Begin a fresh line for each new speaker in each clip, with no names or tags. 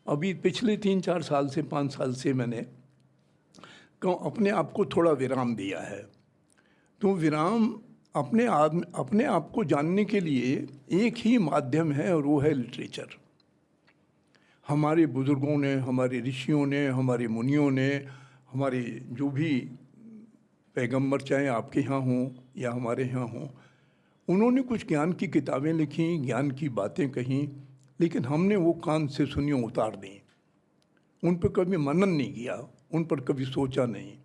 अभी पिछले 3-4 साल से 5 साल से मैंने अपने आप को थोड़ा विराम दिया है। तो विराम अपने आप को जानने के लिए एक ही माध्यम है और वो है लिटरेचर। हमारे बुज़ुर्गों ने, हमारे ऋषियों ने, हमारे मुनियों ने, हमारे जो भी पैगंबर चाहे आपके यहाँ हों या हमारे यहाँ हों, उन्होंने कुछ ज्ञान की किताबें लिखी, ज्ञान की बातें कहीं, लेकिन हमने वो कान से सुनियों उतार दी। उन पर कभी मनन नहीं किया, उन पर कभी सोचा नहीं।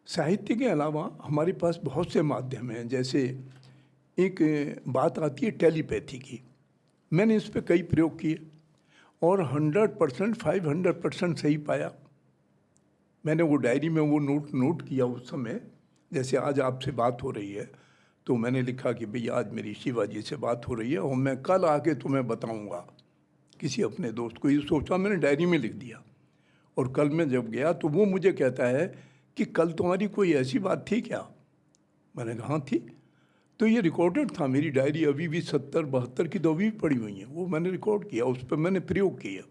साहित्य के अलावा हमारे पास बहुत से माध्यम हैं। जैसे एक बात आती है टेलीपैथी की। मैंने इस पे कई प्रयोग किए और 100% 500% सही पाया। मैंने वो डायरी में वो नोट किया उस समय। जैसे आज आपसे बात हो रही है तो मैंने लिखा कि भैया आज मेरी शिवाजी से बात हो रही है और मैं कल आके तुम्हें बताऊंगा, किसी अपने दोस्त को। ये सोचा, मैंने डायरी में लिख दिया। और कल मैं जब गया तो वो मुझे कहता है कि कल तुम्हारी कोई ऐसी बात थी क्या? मैंने कहा हाँ थी। तो ये रिकॉर्डेड था, मेरी डायरी अभी भी 70-72 की तो अभी भी पड़ी हुई है। वो मैंने रिकॉर्ड किया, उस पर मैंने प्रयोग किया।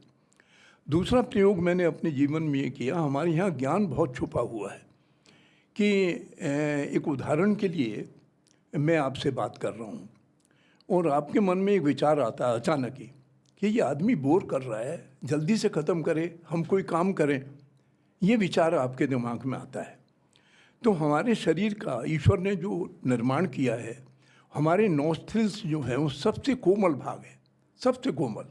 दूसरा प्रयोग मैंने अपने जीवन में ये किया, हमारे यहाँ ज्ञान बहुत छुपा हुआ है। कि एक उदाहरण के लिए मैं आपसे बात कर रहा हूँ और आपके मन में एक विचार आता है अचानक ही कि ये आदमी बोर कर रहा है, जल्दी से ख़त्म करे, हम कोई काम करें। ये विचार आपके दिमाग में आता है। तो हमारे शरीर का ईश्वर ने जो निर्माण किया है, हमारे नॉस्ट्रिल्स जो हैं वो सबसे कोमल भाग है, सबसे कोमल।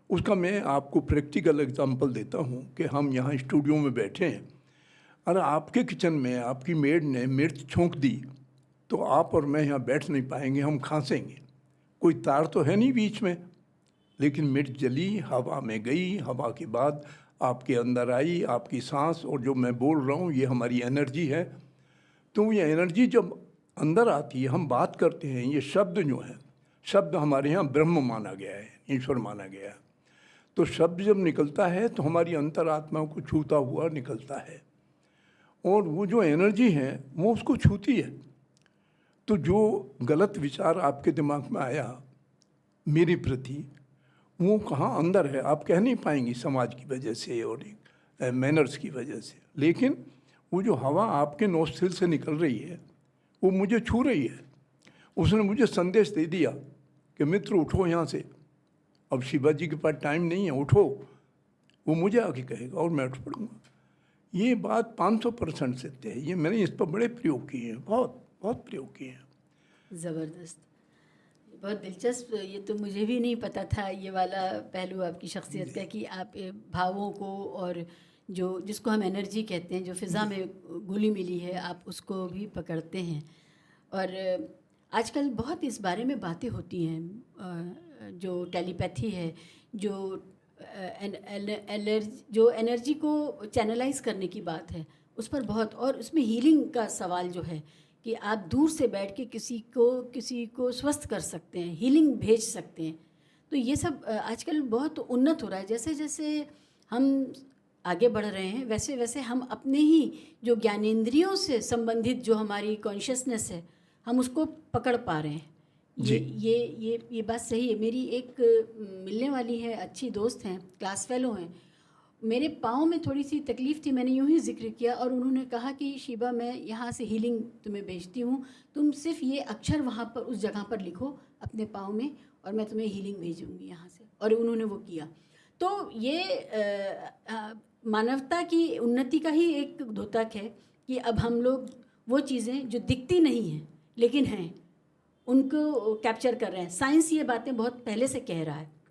उसका मैं आपको प्रैक्टिकल एग्जांपल देता हूँ कि हम यहाँ स्टूडियो में बैठे हैं और आपके किचन में आपकी मेड ने मिर्च छोंक दी तो आप और मैं यहाँ बैठ नहीं पाएंगे, हम खांसेंगे। कोई तार तो है नहीं बीच में, लेकिन मिर्च जली, हवा में गई, हवा के बाद आपके अंदर आई, आपकी सांस और जो मैं बोल रहा हूँ ये हमारी एनर्जी है। तो ये एनर्जी जब अंदर आती है, हम बात करते हैं, ये शब्द जो है, शब्द हमारे यहाँ ब्रह्म माना गया है, ईश्वर माना गया है। तो शब्द जब निकलता है तो हमारी अंतरात्मा को छूता हुआ निकलता है और वो जो एनर्जी है वो उसको छूती है। तो जो गलत विचार आपके दिमाग में आया मेरी प्रति, वो कहाँ अंदर है, आप कह नहीं पाएंगी समाज की वजह से और मैनर्स की वजह से। लेकिन वो जो हवा आपके नोस्ट्रिल से निकल रही है वो मुझे छू रही है। उसने मुझे संदेश दे दिया कि मित्र उठो यहाँ से, अब शिवाजी के पास टाइम नहीं है, उठो। वो मुझे आके कहेगा और मैं उठ पड़ूंगा। ये बात 500% सत्य है। ये मैंने इस पर बड़े प्रयोग किए हैं, बहुत बहुत प्रयोग किए हैं।
ज़बरदस्त, बहुत दिलचस्प। ये तो मुझे भी नहीं पता था, ये वाला पहलू आपकी शख्सियत का, कि आप भावों को और जो जिसको हम एनर्जी कहते हैं, जो फ़िज़ा में घुली मिली है, आप उसको भी पकड़ते हैं। और आजकल बहुत इस बारे में बातें होती हैं, जो टेलीपैथी है, जो जो एनर्जी को चैनलाइज करने की बात है, उस पर बहुत, और उसमें हीलिंग का सवाल जो है कि आप दूर से बैठ के किसी को स्वस्थ कर सकते हैं, हीलिंग भेज सकते हैं। तो ये सब आजकल बहुत उन्नत हो रहा है। जैसे जैसे हम आगे बढ़ रहे हैं वैसे वैसे हम अपने ही जो ज्ञानेंद्रियों से संबंधित जो हमारी कॉन्शियसनेस है, हम उसको पकड़ पा रहे हैं। ये बात सही है। मेरी एक मिलने वाली है, अच्छी दोस्त हैं, क्लास फेलो हैं। मेरे पाँव में थोड़ी सी तकलीफ़ थी, मैंने यूं ही जिक्र किया और उन्होंने कहा कि शीबा मैं यहाँ से हीलिंग तुम्हें भेजती हूँ, तुम सिर्फ ये अक्षर वहाँ पर उस जगह पर लिखो अपने पाँव में और मैं तुम्हें हीलिंग भेजूँगी यहाँ से। और उन्होंने वो किया। तो ये मानवता की उन्नति का ही एक द्योतक है कि अब हम लोग वो चीज़ें जो दिखती नहीं हैं लेकिन हैं, उनको कैप्चर कर रहे हैं। साइंस ये बातें बहुत पहले से कह रहा है